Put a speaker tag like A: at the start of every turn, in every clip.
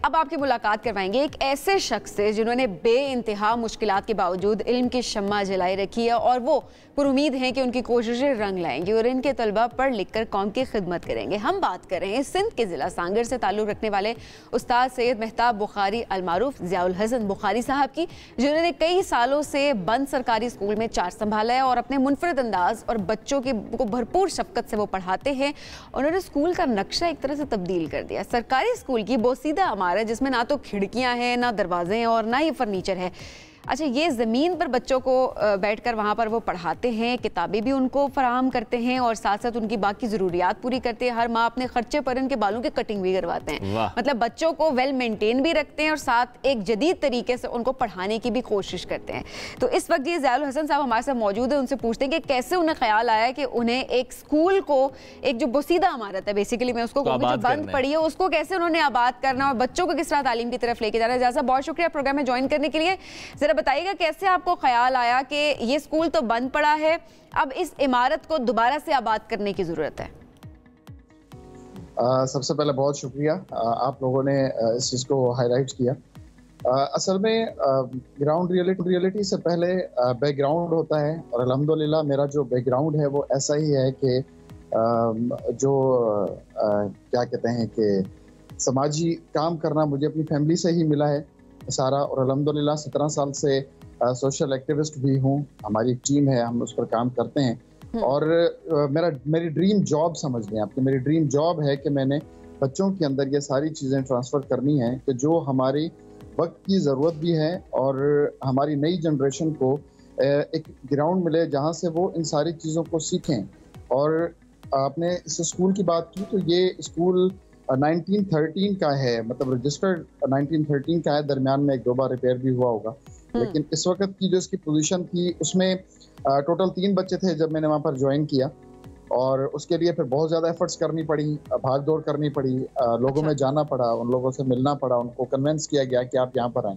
A: اب آپ کی ملاقات کروائیں گے ایک ایسے شخص سے جنہوں نے بے انتہا مشکلات کے باوجود علم کی شمع جلائی رکھی ہے اور وہ پر امید ہیں کہ ان کی کوششیں رنگ لائیں گی اور ان کے طلبہ پڑھ لکھ کر قوم کی خدمت کریں گے. ہم بات کر رہے ہیں سندھ کے ضلع سانگر سے تعلق رکھنے والے استاد سید مہتاب بخاری المعروف ضیاء الحسن بخاری صاحب کی, جنہوں نے کئی سالوں سے بند سرکاری اسکول میں چارج سنبھالا ہے اور اپنے منفرد انداز اور بچوں کو بھرپور شفقت سے وہ پڑھاتے ہیں. انہوں نے اسکول کا نقشہ ایک طرح سے تبدیل کر دیا. سرکاری اسکول کی بوسیدہ عمارت جس میں نہ تو کھڑکیاں ہیں, نہ دروازے ہیں اور نہ ہی فرنیچر ہے. اچھا, یہ زمین پر بچوں کو بیٹھ کر وہاں پر وہ پڑھاتے ہیں, کتابیں بھی ان کو فراہم کرتے ہیں اور ساتھ ساتھ ان کی باقی ضروریات پوری کرتے ہیں. ہر ماہ اپنے خرچے پر ان کے بالوں کی کٹنگ بھی کرواتے ہیں. مطلب بچوں کو ویل مینٹین بھی رکھتے ہیں اور ساتھ ایک جدید طریقے سے ان کو پڑھانے کی بھی کوشش کرتے ہیں. تو اس وقت یہ ضیاء الحسن صاحب ہمارے ساتھ موجود ہیں. ان سے پوچھتے ہیں کہ کیسے انہیں خیال آیا کہ انہیں ایک اسکول کو, ایک جو بوسیدہ عمارت ہے بیسیکلی میں اس کو جو بند پڑی ہے, اس کو کیسے انہوں نے آباد کرنا اور بچوں کو کس طرح تعلیم کی طرف لے کے جانا ہے. ضیاء صاحب بہت شکریہ پروگرام میں جوائن کرنے کے لیے. ذرا بتائیے گا کیسے آپ کو خیال آیا کہ یہ اسکول تو بند پڑا ہے, اب اس عمارت کو دوبارہ سے آباد کرنے کی ضرورت ہے؟
B: سب سے پہلے بہت شکریہ, آپ لوگوں نے اس چیز کو ہائی لائٹ کیا. اصل میں گراؤنڈ ریئلٹی سے پہلے بیک گراؤنڈ ہوتا ہے اور الحمدللہ میرا جو بیک گراؤنڈ ہے وہ ایسا ہی ہے کہ جو کیا کہتے ہیں کہ سماجی کام کرنا مجھے اپنی فیملی سے ہی ملا ہے سارا, اور الحمدللہ 17 سال سے سوشل ایکٹیوسٹ بھی ہوں. ہماری ایک ٹیم ہے, ہم اس پر کام کرتے ہیں اور میری ڈریم جاب سمجھ لیں آپ, میری ڈریم جاب ہے کہ میں نے بچوں کے اندر یہ ساری چیزیں ٹرانسفر کرنی ہیں کہ جو ہماری وقت کی ضرورت بھی ہے اور ہماری نئی جنریشن کو ایک گراؤنڈ ملے جہاں سے وہ ان ساری چیزوں کو سیکھیں. اور آپ نے اس اسکول کی بات کی تو یہ اسکول 1913 کا ہے, مطلب رجسٹرڈ 1913 کا ہے. درمیان میں ایک دو بار ریپیئر بھی ہوا ہوگا, لیکن اس وقت کی جو اس کی پوزیشن تھی اس میں ٹوٹل 3 بچے تھے جب میں نے وہاں پر جوائن کیا, اور اس کے لیے پھر بہت زیادہ ایفرٹس کرنی پڑی, بھاگ دوڑ کرنی پڑی, لوگوں میں جانا پڑا, ان لوگوں سے ملنا پڑا, ان کو کنونس کیا گیا کہ آپ یہاں پر آئیں.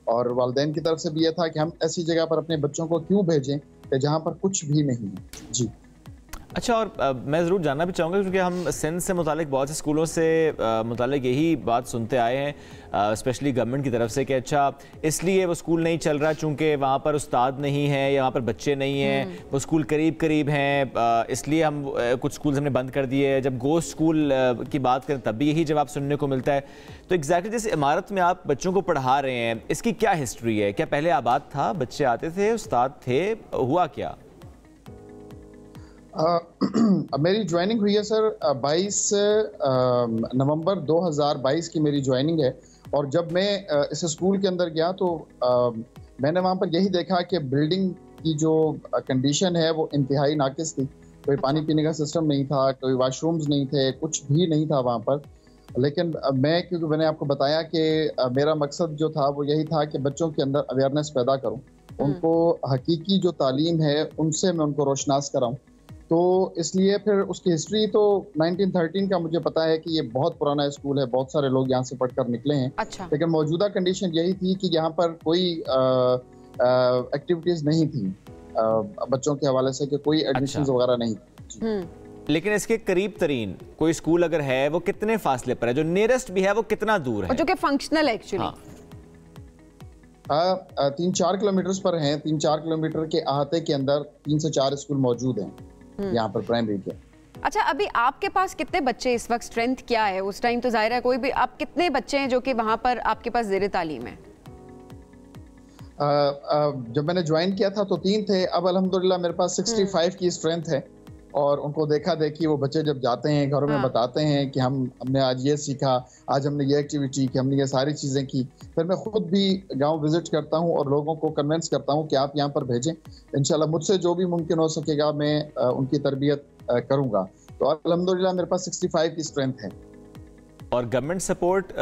B: اور والدین کی طرف سے بھی یہ تھا کہ ہم ایسی جگہ پر اپنے بچوں کو کیوں بھیجیں کہ جہاں پر کچھ بھی نہیں ہے. جی
C: اچھا, اور میں ضرور جاننا بھی چاہوں گا کیونکہ ہم سندھ سے متعلق بہت سے اسکولوں سے متعلق یہی بات سنتے آئے ہیں اسپیشلی گورنمنٹ کی طرف سے کہ اچھا اس لیے وہ اسکول نہیں چل رہا چونکہ وہاں پر استاد نہیں ہیں یا وہاں پر بچے نہیں ہیں, وہ اسکول قریب ہیں, اس لیے ہم کچھ اسکولز ہم نے بند کر دیے. جب گوشت اسکول کی بات کریں تب بھی یہی جواب سننے کو ملتا ہے. تو ایگزیکٹلی جس عمارت میں آپ بچوں کو پڑھا رہے ہیں اس کی کیا ہسٹری ہے؟ کیا پہلے آباد تھا, بچے آتے تھے, استاد تھے, ہوا کیا؟
B: میری جوائننگ ہوئی ہے سر 22 نومبر 2022 کی میری جوائننگ ہے, اور جب میں اس اسکول کے اندر گیا تو میں نے وہاں پر یہی دیکھا کہ بلڈنگ کی جو کنڈیشن ہے وہ انتہائی ناقص تھی. کوئی پانی پینے کا سسٹم نہیں تھا, کوئی واش رومز نہیں تھے, کچھ بھی نہیں تھا وہاں پر. لیکن کیونکہ میں نے آپ کو بتایا کہ میرا مقصد جو تھا وہ یہی تھا کہ بچوں کے اندر اویئرنیس پیدا کروں, ان کو حقیقی جو تعلیم ہے ان سے میں ان کو روشناس کراؤں. تو اس لیے پھر اس کی ہسٹری تو 1913 کا مجھے پتا ہے کہ یہ بہت پرانا اسکول ہے, بہت سارے لوگ یہاں سے پڑھ کر نکلے ہیں. لیکن موجودہ کنڈیشن یہی تھی کہ یہاں پر کوئی ایکٹیویٹیز نہیں تھی بچوں کے حوالے سے, کہ کوئی ایڈمیشنز وغیرہ نہیں تھی.
C: لیکن اس کے قریب ترین کوئی اسکول اگر ہے وہ کتنے فاصلے پر ہے؟ جو نیرسٹ بھی ہے وہ کتنا دور ہے؟
A: جو کہ فنکشنل ایکچولی
B: 3-4 کلومیٹرز پر ہیں. 3-4 کلومیٹر کے احاطے کے اندر 3 سے 4 اسکول موجود ہیں یہاں پر پرائمری کے.
A: اچھا, ابھی آپ کے پاس کتنے بچے اس وقت اسٹرینتھ کیا ہے؟ اس ٹائم تو ظاہر ہے کوئی بھی, آپ کتنے بچے ہیں جو کہ وہاں پر آپ کے پاس زیر تعلیم ہیں؟
B: جب میں نے جوائن کیا تھا تو 3 تھے, اب الحمدللہ میرے پاس 65 کی اسٹرینتھ ہے. اور ان کو دیکھا دیکھی وہ بچے جب جاتے ہیں گھروں میں بتاتے ہیں کہ ہم نے آج یہ سیکھا, آج ہم نے یہ ایکٹیویٹی کی, ہم نے یہ ساری چیزیں کی. پھر میں خود بھی گاؤں وزٹ کرتا ہوں اور لوگوں کو کنونس کرتا ہوں کہ آپ یہاں پر بھیجیں. انشاءاللہ مجھ سے جو بھی ممکن ہو سکے گا میں ان کی تربیت کروں گا. تو الحمدللہ میرے پاس 65 کی اسٹرینتھ ہے.
C: اور گورنمنٹ سپورٹ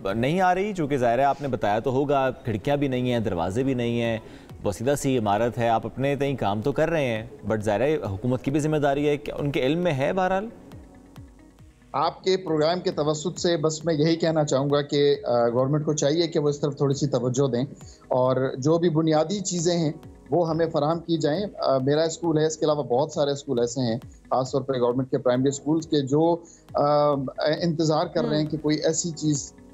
C: نہیں آ رہی؟ چونکہ ظاہر ہے آپ نے بتایا تو ہوگا, کھڑکیاں بھی نہیں ہیں, دروازے بھی نہیں ہیں, بسیدہ سی عمارت ہے, آپ اپنے تئیں کام تو کر رہے ہیں بٹ ظاہر ہے حکومت کی بھی ذمہ داری ہے کہ ان کے علم میں ہے. بہرحال
B: آپ کے پروگرام کے توسط سے بس میں یہی کہنا چاہوں گا کہ گورنمنٹ کو چاہیے کہ وہ اس طرف تھوڑی سی توجہ دیں اور جو بھی بنیادی چیزیں ہیں وہ ہمیں فراہم کی جائیں. میرا اسکول ہے, اس کے علاوہ بہت سارے اسکول ایسے ہیں خاص طور پہ گورنمنٹ کے پرائمری اسکولز کے جو انتظار کر رہے ہیں کہ کوئی ایسی چیز